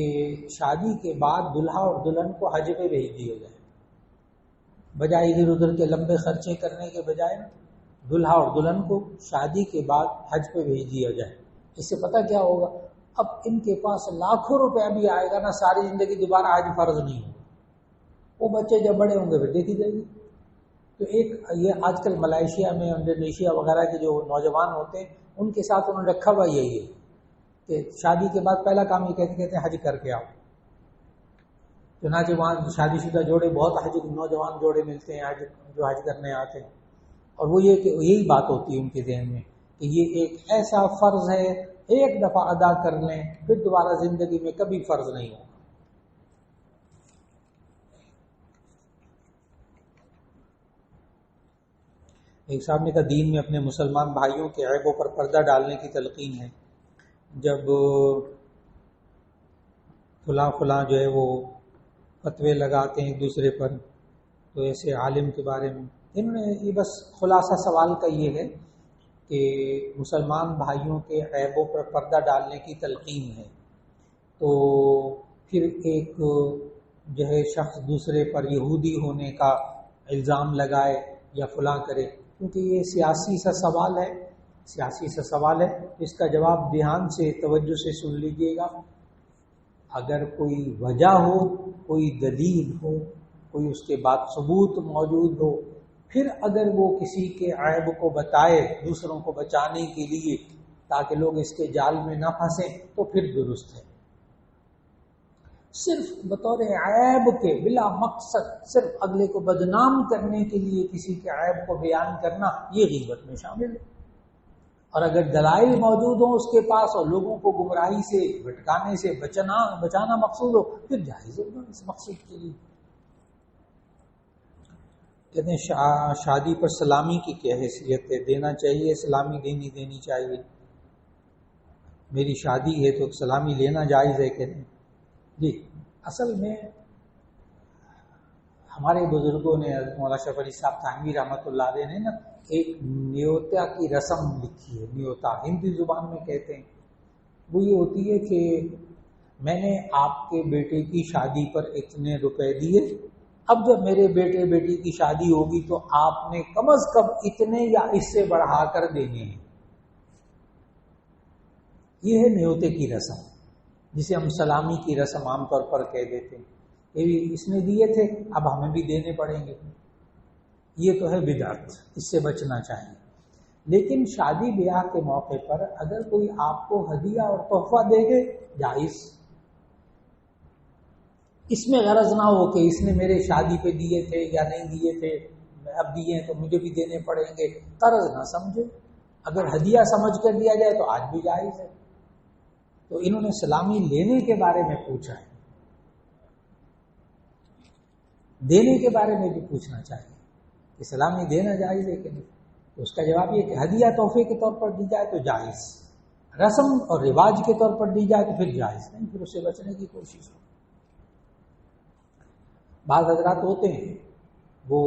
شادی کے بعد دلہا اور دلہن کو حج پہ بھیج دیا جائے، بجائے ادھر ادھر کے لمبے خرچے کرنے کے بجائے دلہا اور دلہن کو شادی کے بعد حج پہ بھیج دیا جائے۔ اس سے پتہ کیا ہوگا، اب ان کے پاس لاکھوں روپیہ بھی آئے گا نا، ساری زندگی دوبارہ حج فرض نہیں ہوگا۔ وہ بچے جب بڑے ہوں گے پھر دیکھی جائے گی۔ تو یہ آج کل ملائیشیا میں، انڈونیشیا وغیرہ کے جو نوجوان ہوتے ہیں ان کے ساتھ انہوں نے رکھا ہوا یہی ہے کہ شادی کے بعد پہلا کام یہ کہتے ہیں حج کر کے آؤ۔ چنانچہ وہاں شادی شدہ جوڑے بہت نوجوان جوڑے ملتے ہیں جو حج کرنے آتے ہیں، اور وہ یہ کہ یہی بات ہوتی ہے ان کے ذہن میں کہ یہ ایک ایسا فرض ہے، ایک دفعہ ادا کر لیں پھر دوبارہ زندگی میں کبھی فرض نہیں ہوگا۔ ایک صاحب نے کہا دین میں اپنے مسلمان بھائیوں کے عیبوں پر پردہ ڈالنے کی تلقین ہے۔ جب فلاں جو ہے وہ فتوے لگاتے ہیں ایک دوسرے پر، تو ایسے عالم کے بارے میں انہوں نے یہ بس خلاصہ سوال کا یہ ہے کہ مسلمان بھائیوں کے عیبوں پر پردہ ڈالنے کی تلقین ہے، تو پھر ایک جو ہے شخص دوسرے پر یہودی ہونے کا الزام لگائے یا فلاں کرے، کیونکہ یہ سیاسی سا سوال ہے۔ اس کا جواب دھیان سے توجہ سے سن لیجئے گا۔ اگر کوئی وجہ ہو، کوئی دلیل ہو، کوئی اس کے بعد ثبوت موجود ہو، پھر اگر وہ کسی کے عیب کو بتائے دوسروں کو بچانے کے لیے تاکہ لوگ اس کے جال میں نہ پھنسیں، تو پھر درست ہے۔ صرف بطور عیب کے بلا مقصد صرف اگلے کو بدنام کرنے کے لیے کسی کے عیب کو بیان کرنا، یہ غیبت میں شامل ہے۔ اور اگر دلائل موجود ہوں اس کے پاس اور لوگوں کو گمراہی سے بھٹکانے سے بچانا مقصود ہو، پھر جائز ہوگا اس مقصد کے لیے۔ کہتے ہیں شادی پر سلامی کی کیا حیثیت ہے؟ دینا چاہیے، سلامی دینی چاہیے؟ میری شادی ہے تو سلامی لینا جائز ہے کہ نہیں؟ جی، اصل میں ہمارے بزرگوں نے، مولانا شریف علی صاحب تھانوی رحمۃ اللہ علیہ نے نا ایک نیوتا کی رسم لکھی ہے۔ نیوتا ہندی زبان میں کہتے ہیں، وہ یہ ہوتی ہے کہ میں نے آپ کے بیٹے کی شادی پر اتنے روپے دیے، اب جب میرے بیٹے بیٹی کی شادی ہوگی تو آپ نے کم از کم اتنے یا اس سے بڑھا کر دینے ہیں۔ یہ ہے نیوتے کی رسم، جسے ہم سلامی کی رسم عام طور پر کہہ دیتے ہیں۔ یہ بھی اس نے دیے تھے، اب ہمیں بھی دینے پڑیں گے۔ یہ تو ہے بدعت، اس سے بچنا چاہیے۔ لیکن شادی بیاہ کے موقع پر اگر کوئی آپ کو ہدیہ اور تحفہ دے دے، جائز۔ اس میں غرض نہ ہو کہ اس نے میرے شادی پہ دیے تھے یا نہیں دیے تھے، اب دیے تو مجھے بھی دینے پڑیں گے، قرض نہ سمجھے۔ اگر ہدیہ سمجھ کر دیا جائے تو آج بھی جائز ہے۔ تو انہوں نے سلامی لینے کے بارے میں پوچھا ہے، دینے کے بارے میں بھی پوچھنا چاہیے کہ سلامی دینا جائز ہے کہ نہیں۔ تو اس کا جواب یہ کہ ہدیہ تحفے کے طور پر دی جائے تو جائز، رسم اور رواج کے طور پر دی جائے تو پھر جائز نہیں، پھر اس سے بچنے کی کوشش ہو۔ بعض حضرات ہوتے ہیں، وہ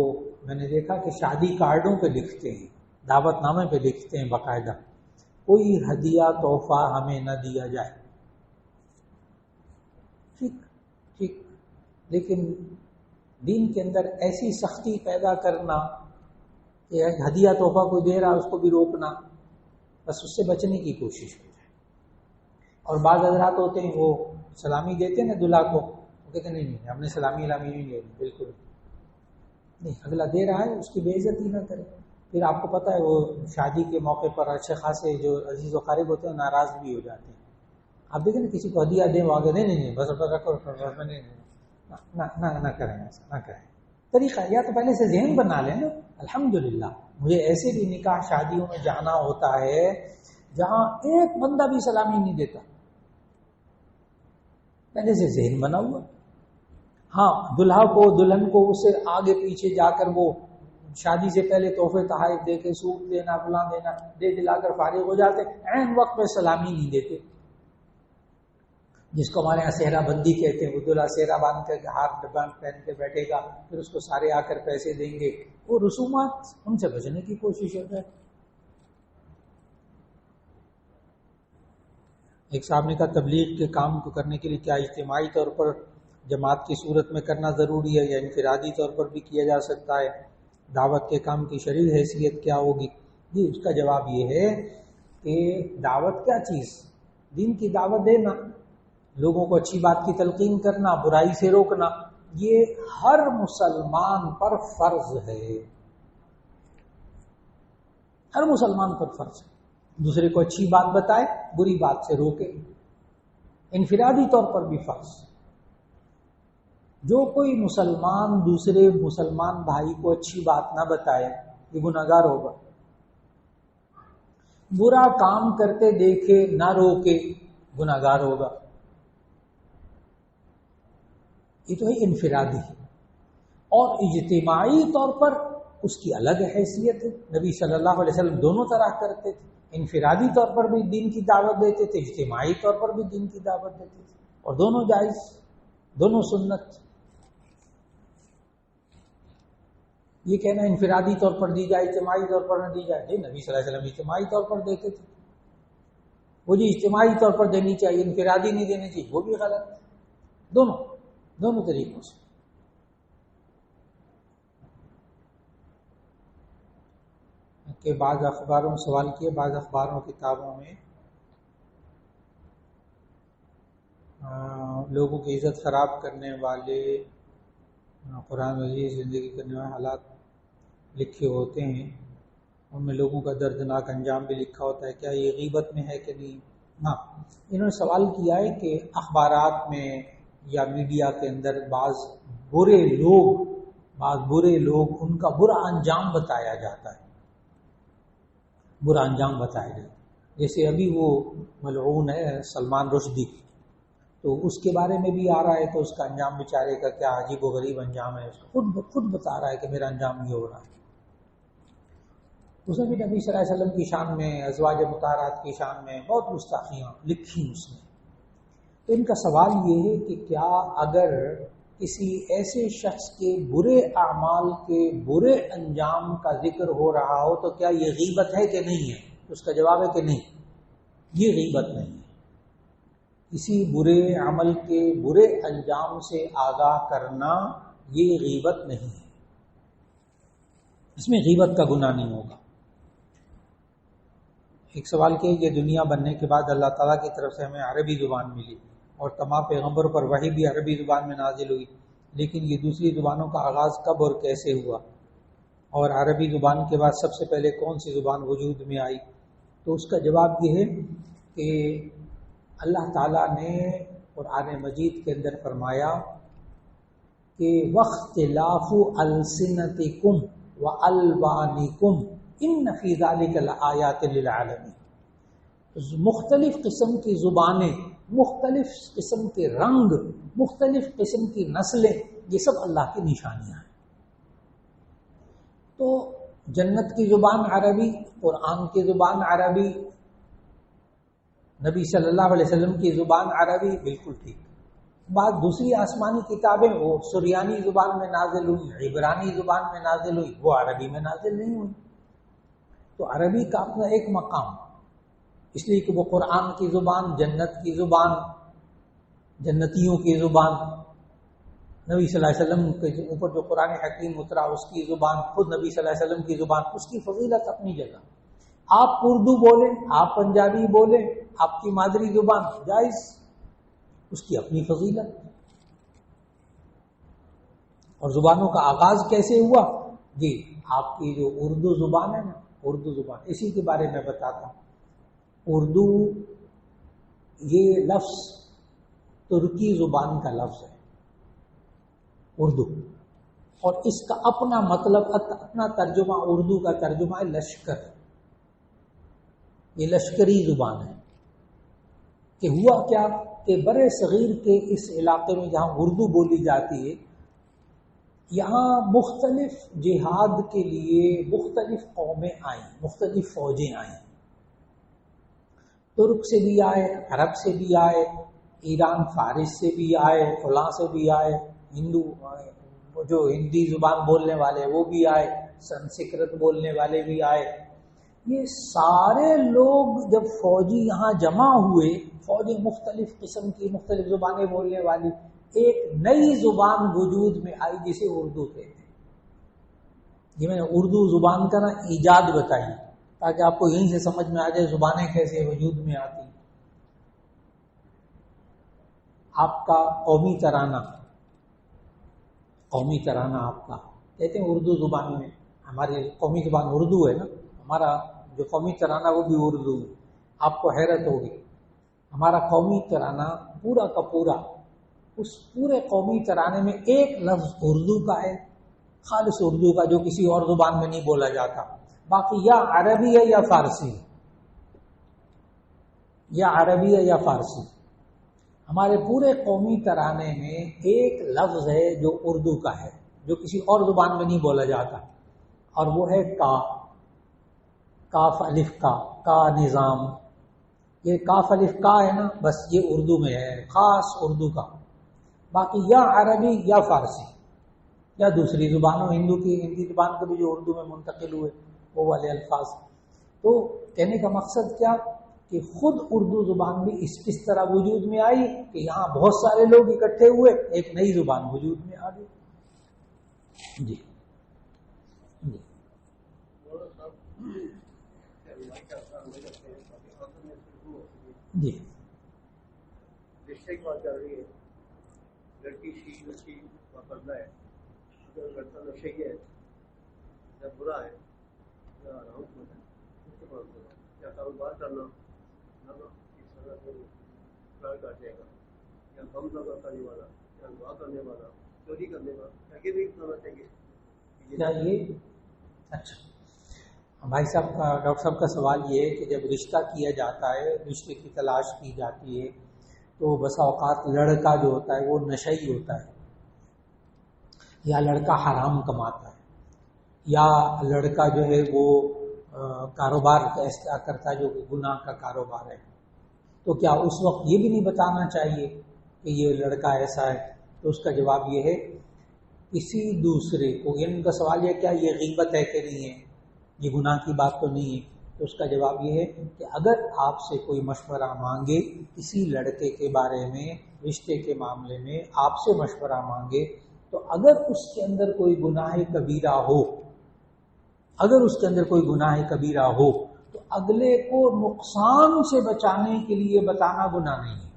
میں نے دیکھا کہ شادی کارڈوں پہ لکھتے ہیں، دعوت نامے پہ لکھتے ہیں باقاعدہ، کوئی ہدیہ تحفہ ہمیں نہ دیا جائے۔ ٹھیک، لیکن دین کے اندر ایسی سختی پیدا کرنا کہ ہدیہ تحفہ کوئی دے رہا اس کو بھی روکنا، بس اس سے بچنے کی کوشش ہو جائے۔ اور بعض حضرات ہوتے ہیں وہ سلامی دیتے ہیں نا دلہا کو، وہ کہتے ہیں نہیں ہم نے سلامی نہیں لینی، بالکل نہیں، اگلا دے رہا ہے اس کی بے عزتی نہ کرے. پھر آپ کو پتہ ہے وہ شادی کے موقع پر اچھے خاصے جو عزیز و قریب ہوتے ہیں ناراض بھی ہو جاتے ہیں. آپ دیکھیں نا کسی کو ہدیہ دیں وہ آگے نہیں بس رکھو نہ کریں، ایسا نہ کریں. طریقہ یا تو پہلے سے ذہن بنا لیں نا. الحمدللہ مجھے ایسے بھی نکاح شادیوں میں جانا ہوتا ہے جہاں ایک بندہ بھی سلامی نہیں دیتا، پہلے سے ذہن بنا ہوا. ہاں دلہا کو دلہن کو اس سے آگے پیچھے جا کر وہ شادی سے پہلے تحفے تحائف دے کے سوٹ دینا فلاں دینا دے دلا کر فارغ ہو جاتے، عین وقت پہ سلامی نہیں دیتے. جس کو ہمارے یہاں صحرا بندی کہتے ہیں، وہ دلہا صحرا باندھ کر ہاتھ ڈبان پہن کے بیٹھے گا، پھر اس کو سارے آ کر پیسے دیں گے. وہ رسومات ان سے بچنے کی کوشش ہوتا ہے. ایک صاحب نے کہا تبلیغ کے کام کو کرنے کے لیے کیا اجتماعی طور پر جماعت کی صورت میں کرنا ضروری ہے یا انفرادی طور پر بھی کیا جا سکتا ہے؟ دعوت کے کام کی شرعی حیثیت کیا ہوگی؟ جی اس کا جواب یہ ہے کہ دعوت کیا چیز، دین کی دعوت دینا، لوگوں کو اچھی بات کی تلقین کرنا، برائی سے روکنا، یہ ہر مسلمان پر فرض ہے. ہر مسلمان پر فرض ہے. دوسرے کو اچھی بات بتائے، بری بات سے روکے. انفرادی طور پر بھی فرض. جو کوئی مسلمان دوسرے مسلمان بھائی کو اچھی بات نہ بتائے یہ گناہگار ہوگا. برا کام کرتے دیکھے نہ روکے گناہگار ہوگا. یہ تو ہے انفرادی. اور اجتماعی طور پر اس کی الگ حیثیت ہے. نبی صلی اللہ علیہ وسلم دونوں طرح کرتے تھے، انفرادی طور پر بھی دین کی دعوت دیتے تھے، اجتماعی طور پر بھی دین کی دعوت دیتے تھے، اور دونوں جائز، دونوں سنت. یہ کہنا انفرادی طور پر دی جائے اجتماعی طور پر نہ دی جائے، نہیں، نبی صلی اللہ علیہ وسلم اجتماعی طور پر دیتے تھے. وہ جی اجتماعی طور پر دینی چاہیے، انفرادی نہیں دینی چاہیے، وہ بھی غلط. دونوں طریقوں سے. کہ بعض اخباروں سوال کیے، بعض اخباروں کتابوں میں لوگوں کی عزت خراب کرنے والے، قرآن مجید زندگی کرنے والے حالات لکھے ہوتے ہیں، ان میں لوگوں کا دردناک انجام بھی لکھا ہوتا ہے. کیا یہ غیبت میں ہے کہ نہیں؟ ہاں، انہوں نے سوال کیا ہے کہ اخبارات میں یا میڈیا کے اندر بعض برے لوگ ان کا برا انجام بتایا جاتا ہے. برا انجام بتایا جاتا ہے. جیسے ابھی وہ ملعون ہے سلمان رشدی، تو اس کے بارے میں بھی آ رہا ہے، تو اس کا انجام بیچارے کا کیا عجیب و غریب انجام ہے. اس کو خود بتا رہا ہے کہ میرا انجام یہ ہو رہا ہے. اس نے بھی نبی صلی اللہ علیہ وسلم کی شان میں، ازواج مطہرات کی شان میں بہت گستاخیاں لکھی اس نے. تو ان کا سوال یہ ہے کہ کیا اگر کسی ایسے شخص کے برے اعمال کے برے انجام کا ذکر ہو رہا ہو تو کیا یہ غیبت ہے کہ نہیں ہے؟ اس کا جواب ہے کہ نہیں، یہ غیبت نہیں ہے. کسی برے عمل کے برے انجام سے آگاہ کرنا یہ غیبت نہیں ہے، اس میں غیبت کا گناہ نہیں ہوگا. ایک سوال کہ یہ دنیا بننے کے بعد اللہ تعالیٰ کی طرف سے ہمیں عربی زبان ملی اور تمام پیغمبروں پر وحی بھی عربی زبان میں نازل ہوئی، لیکن یہ دوسری زبانوں کا آغاز کب اور کیسے ہوا؟ اور عربی زبان کے بعد سب سے پہلے کون سی زبان وجود میں آئی؟ تو اس کا جواب یہ ہے کہ اللہ تعالیٰ نے قرآن مجید کے اندر فرمایا کہ وَاخْتِلَافُ أَلْسِنَتِكُمْ وَأَلْوَانِكُمْ إِنَّ فِي ذَلِكَ لَآيَاتٍ لِلْعَالَمِينَ. مختلف قسم کی زبانیں، مختلف قسم کے رنگ، مختلف قسم کی نسلیں، یہ سب اللہ کی نشانیاں ہیں. تو جنت کی زبان عربی، قرآن کی زبان عربی، نبی صلی اللہ علیہ وسلم کی زبان عربی، بالکل ٹھیک. بعض دوسری آسمانی کتابیں وہ سریانی زبان میں نازل ہوئی، عبرانی زبان میں نازل ہوئی، وہ عربی میں نازل نہیں ہوئی. تو عربی کا اپنا ایک مقام، اس لیے کہ وہ قرآن کی زبان، جنت کی زبان، جنتیوں کی زبان، نبی صلی اللہ علیہ وسلم کے اوپر جو قرآن حکیم اترا اس کی زبان، خود نبی صلی اللہ علیہ وسلم کی زبان، اس کی فضیلت اپنی جگہ. آپ اردو بولیں، آپ پنجابی بولیں، آپ کی مادری زبان جائز، اس کی اپنی فضیلت. اور زبانوں کا آغاز کیسے ہوا؟ جی آپ کی جو اردو زبان ہے نا، اردو زبان، اسی کے بارے میں بتاتا ہوں۔ اردو یہ لفظ ترکی زبان کا لفظ ہے اردو، اور اس کا اپنا مطلب، اپنا ترجمہ، اردو کا ترجمہ ہے لشکر۔ یہ لشکری زبان ہے۔ کہ ہوا کیا کہ برے صغیر کے اس علاقے میں جہاں اردو بولی جاتی ہے، یہاں مختلف جہاد کے لیے مختلف قومیں آئیں، مختلف فوجیں آئیں، ترک سے بھی آئے، عرب سے بھی آئے، ایران فارس سے بھی آئے، فلاں سے بھی آئے، ہندو جو ہندی زبان بولنے والے وہ بھی آئے، سنسکرت بولنے والے بھی آئے۔ یہ سارے لوگ جب فوجی یہاں جمع ہوئے، فوجی مختلف قسم کی، مختلف زبانیں بولنے والی، ایک نئی زبان وجود میں آئی جسے اردو کہتے ہیں۔ یہ میں نے اردو زبان کا نا ایجاد بتائی تاکہ آپ کو یہیں سے سمجھ میں آ جائے زبانیں کیسے وجود میں آتی۔ آپ کا قومی ترانہ، قومی ترانہ آپ کا کہتے ہیں اردو زبان میں، ہماری قومی زبان اردو ہے نا، ہمارا جو قومی ترانہ وہ بھی اردو ہے۔ آپ کو حیرت ہوگی، ہمارا قومی ترانہ پورا کا پورا، اس پورے قومی ترانے میں ایک لفظ اردو کا ہے، خالص اردو کا، جو کسی اور زبان میں نہیں بولا جاتا، باقی یا عربی ہے یا فارسی، یا عربی ہے یا فارسی۔ ہمارے پورے قومی ترانے میں ایک لفظ ہے جو اردو کا ہے، جو کسی اور زبان میں نہیں بولا جاتا، اور وہ ہے کا، کاف الف کا نظام۔ یہ کاف الف کا ہے نا، بس یہ اردو میں ہے، خاص اردو کا۔ باقی یا عربی یا فارسی یا دوسری زبانوں، ہندی زبان کے بھی جو اردو میں منتقل ہوئے وہ والے الفاظ۔ تو کہنے کا مقصد کیا کہ خود اردو زبان بھی اس طرح وجود میں آئی کہ یہاں بہت سارے لوگ اکٹھے ہوئے، ایک نئی زبان وجود میں آ گئی۔ جی جی جی رشتے کی بات چل رہی ہے، لڑکی لڑکی کا پردہ ہے، اگر لڑکا نشے ہے یا برا ہے یا حکم ہے، اس کے پاس یا کاروبار کرنا اس طرح سے فراڈ کر جائے گا، یا کم دفعہ کرنے والا، یا دعا کرنے والا، چوری کرنے والا، یہ بھی کرنا چاہیے۔ اچھا بھائی صاحب کا، ڈاکٹر صاحب کا سوال یہ ہے کہ جب رشتہ کیا جاتا ہے، رشتے کی تلاش کی جاتی ہے، تو بسا اوقات لڑکا جو ہوتا ہے وہ نشئی ہوتا ہے، یا لڑکا حرام کماتا ہے، یا لڑکا جو ہے وہ کاروبار ایسا کرتا ہے جو گناہ کا کاروبار ہے۔ تو کیا اس وقت یہ بھی نہیں بتانا چاہیے کہ یہ لڑکا ایسا ہے؟ تو اس کا جواب یہ ہے کسی دوسرے کو، یعنی ان کا سوال یہ کیا یہ غیبت ہے کہ نہیں ہے، یہ گناہ کی بات تو نہیں ہے؟ تو اس کا جواب یہ ہے کہ اگر آپ سے کوئی مشورہ مانگے کسی لڑکے کے بارے میں، رشتے کے معاملے میں آپ سے مشورہ مانگے، تو اگر اس کے اندر کوئی گناہ کبیرہ ہو، اگر اس کے اندر کوئی گناہ کبیرہ ہو، تو اگلے کو نقصان سے بچانے کے لیے بتانا گناہ نہیں ہے۔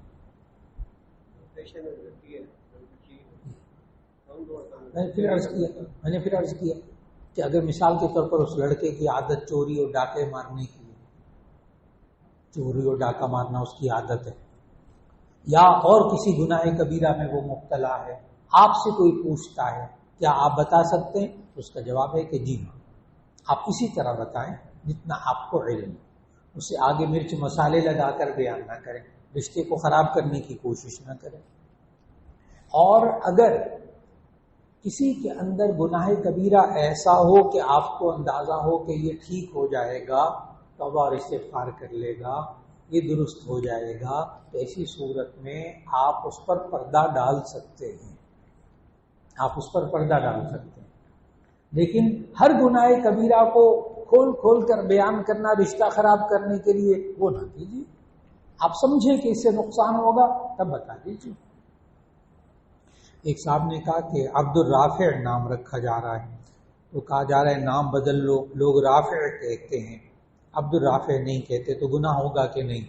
میں نے پھر عرض کیا کہ اگر مثال کے طور پر اس لڑکے کی عادت چوری اور ڈاکے مارنے کی ہے، چوری اور ڈاکہ مارنا اس کی عادت ہے، یا اور کسی گناہ کبیرہ میں وہ مبتلا ہے، آپ سے کوئی پوچھتا ہے کیا آپ بتا سکتے ہیں؟ تو اس کا جواب ہے کہ جی ہاں، آپ اسی طرح بتائیں جتنا آپ کو علم، اسے آگے مرچ مسالے لگا کر بیان نہ کریں، رشتے کو خراب کرنے کی کوشش نہ کریں۔ اور اگر کسی کے اندر گناہ کبیرہ ایسا ہو کہ آپ کو اندازہ ہو کہ یہ ٹھیک ہو جائے گا، توبہ اور استغفار کر لے گا، یہ درست ہو جائے گا، تو ایسی صورت میں آپ اس پر پردہ ڈال سکتے ہیں، آپ اس پر پردہ ڈال سکتے ہیں۔ لیکن ہر گناہ کبیرہ کو کھول کھول کر بیان کرنا رشتہ خراب کرنے کے لیے وہ نہ کیجیے، آپ سمجھیں کہ اس سے نقصان ہوگا تب بتا دیجیے۔ ایک صاحب نے کہا کہ عبد الرافع نام رکھا جا رہا ہے، تو کہا جا رہا ہے نام بدل لو، لوگ رافع کہتے ہیں، عبد الرافع نہیں کہتے، تو گناہ ہوگا کہ نہیں؟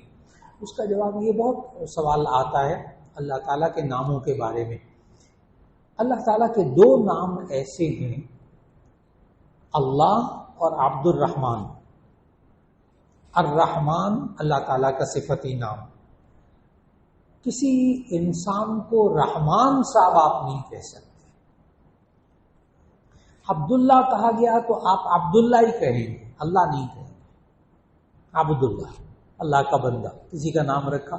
اس کا جواب یہ بہت سوال آتا ہے اللہ تعالیٰ کے ناموں کے بارے میں۔ اللہ تعالیٰ کے دو نام ایسے ہیں، اللہ اور عبد الرحمن۔ الرحمن اللہ تعالیٰ کا صفتی نام، کسی انسان کو رحمان صاحب آپ نہیں کہہ سکتے۔ عبداللہ کہا گیا تو آپ عبداللہ ہی کہیں گے، اللہ نہیں کہیں گے۔ عبداللہ اللہ کا بندہ، کسی کا نام رکھا۔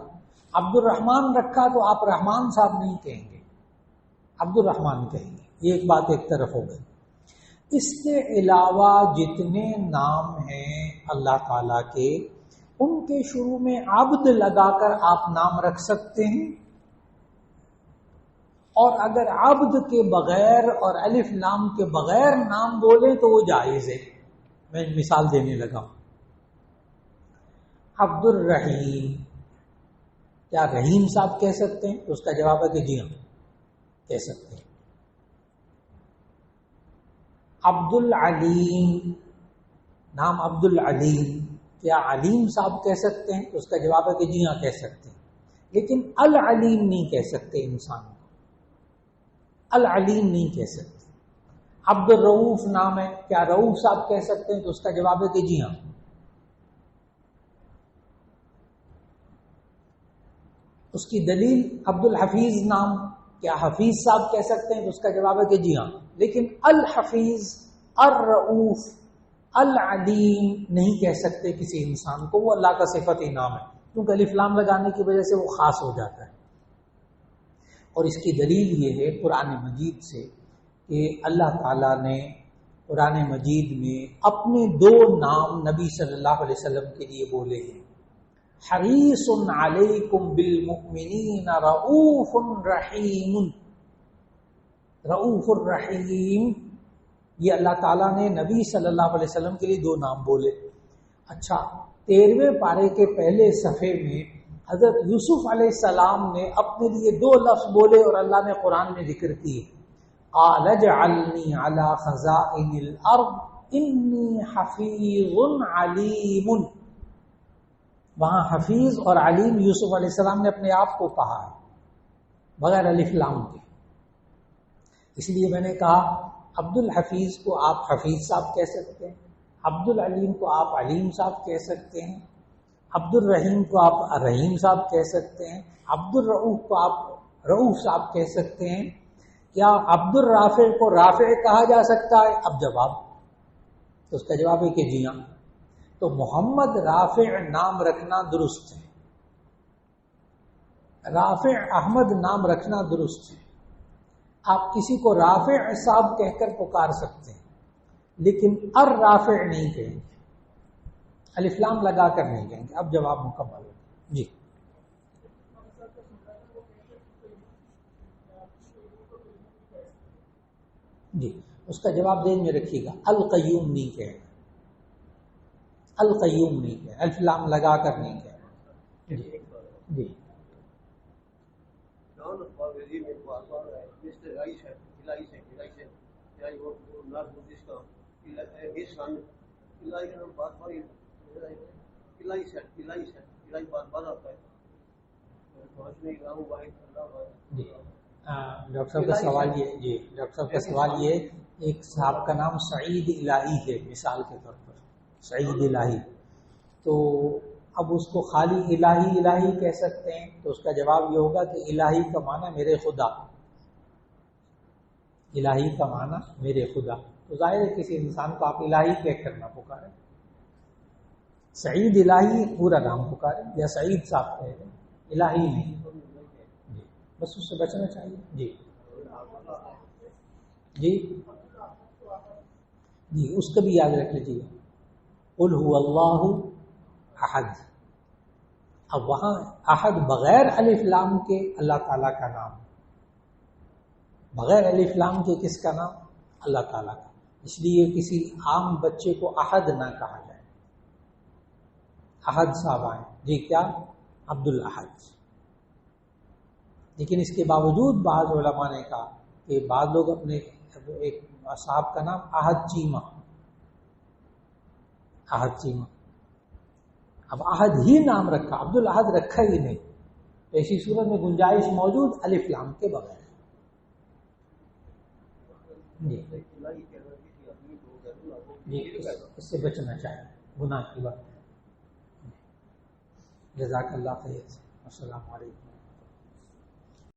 عبد الرحمن رکھا تو آپ رحمان صاحب نہیں کہیں گے، عبد الرحمن کہیں گے۔ یہ ایک بات ایک طرف ہو گئی۔ اس کے علاوہ جتنے نام ہیں اللہ تعالیٰ کے، ان کے شروع میں عبد لگا کر آپ نام رکھ سکتے ہیں، اور اگر عبد کے بغیر اور الف لام کے بغیر نام بولیں تو وہ جائز ہے۔ میں مثال دینے لگا ہوں۔ عبد الرحیم، کیا رحیم صاحب کہہ سکتے ہیں؟ تو اس کا جواب ہے کہ جی ہاں کہہ سکتے ہیں۔ عبد العلیم، نام عبد العلیم، کیا علیم صاحب کہہ سکتے ہیں؟ تو اس کا جواب ہے کہ جی ہاں کہہ سکتے ہیں، لیکن العلیم نہیں کہہ سکتے انسان کو، العلیم نہیں کہہ سکتے۔ عبد الرؤوف نام ہے، کیا رؤوف صاحب کہہ سکتے ہیں؟ تو اس کا جواب ہے کہ جی ہاں۔ اس کی دلیل عبد الحفیظ نام، کیا حفیظ صاحب کہہ سکتے ہیں؟ تو اس کا جواب ہے کہ جی ہاں، لیکن الحفیظ، الرؤوف، العلیم نہیں کہہ سکتے کسی انسان کو، وہ اللہ کا صفتی نام ہے، کیونکہ الف لام لگانے کی وجہ سے وہ خاص ہو جاتا ہے۔ اور اس کی دلیل یہ ہے قرآن مجید سے کہ اللہ تعالیٰ نے قرآن مجید میں اپنے دو نام نبی صلی اللہ علیہ وسلم کے لیے بولے ہیں، حریص علیکم بالمؤمنین رؤوف رحیم۔ رؤوف الرحیم، یہ اللہ تعالیٰ نے نبی صلی اللہ علیہ وسلم کے لیے دو نام بولے۔ اچھا، 13ویں پارے کے پہلے صفحے میں حضرت یوسف علیہ السلام نے اپنے لیے دو لفظ بولے اور اللہ نے قرآن میں ذکر کیے، قال اجعلنی علی خزائن الارض انی حفیظ علیم۔ وہاں حفیظ اور علیم یوسف علیہ السلام نے اپنے آپ کو کہا ہے بغیر الف لام کے۔ اس لیے میں نے کہا عبد الحفیظ کو آپ حفیظ صاحب کہہ سکتے ہیں، عبد العلیم کو آپ علیم صاحب کہہ سکتے ہیں، عبد الرحیم کو آپ رحیم صاحب کہہ سکتے ہیں، عبد الرؤوف کو آپ رؤوف صاحب کہہ سکتے ہیں۔ کیا عبد الرافع کو رافع کہا جا سکتا ہے؟ اب جواب، تو اس کا جواب ہے کہ جی ہاں۔ تو محمد رافع نام رکھنا درست ہے، رافع احمد نام رکھنا درست ہے۔ آپ کسی کو رافع صاحب کہہ کر پکار سکتے ہیں، لیکن الرافع نہیں کہیں گے، الف لام لگا کر نہیں کہیں گے۔ اب جواب مکمل ہو جی۔ جی، اس کا جواب دین میں رکھیے گا، القیوم نہیں کہے گا، القیوم نہیں کہے، الف لام لگا کر نہیں کہے گا۔ جی جی ڈاکٹر صاحب کا سوال یہ، جی ڈاکٹر صاحب کا سوال یہ، ایک صاحب کا نام سعید الہی ہے مثال کے طور پر، سعید الہی، تو اب اس کو خالی الہی الہی کہہ سکتے ہیں؟ تو اس کا جواب یہ ہوگا کہ الہی کا معنی میرے خدا، الہی کا معنی میرے خدا، تو ظاہر ہے کسی انسان کو آپ الہی کہہ کر نہ پکاریں، سعید الہی پورا نام پکاریں یا سعید صاحب کہہ دیں، الہی نہیں، جی بس اس سے بچنا چاہیے۔ جی جی جی، اس کا بھی یاد رکھ لیجیے، قل هو اللہ احد۔ اب وہاں احد بغیر الف لام کے اللہ تعالیٰ کا نام، بغیر الف لام کے کس کا نام؟ اللہ تعالیٰ کا، اس لیے کسی عام بچے کو احد نہ کہا جائے۔ احد صاحب آئے جی، کیا؟ عبد الاحد۔ لیکن اس کے باوجود بعض علماء نے کہا کہ بعض لوگ اپنے ایک صاحب کا نام احد چیمہ، احد چیمہ، اب احد ہی نام رکھا، عبد الاحد رکھا ہی نہیں، تو ایسی صورت میں گنجائش موجود الف لام کے بغیر۔ جی اللہ یہ کہنا کسی آدمی کو غیر اللہ کو جی اس سے بچنا چاہیے، گناہ کی بات ہے۔ جزاک اللہ خیر، السلام علیکم۔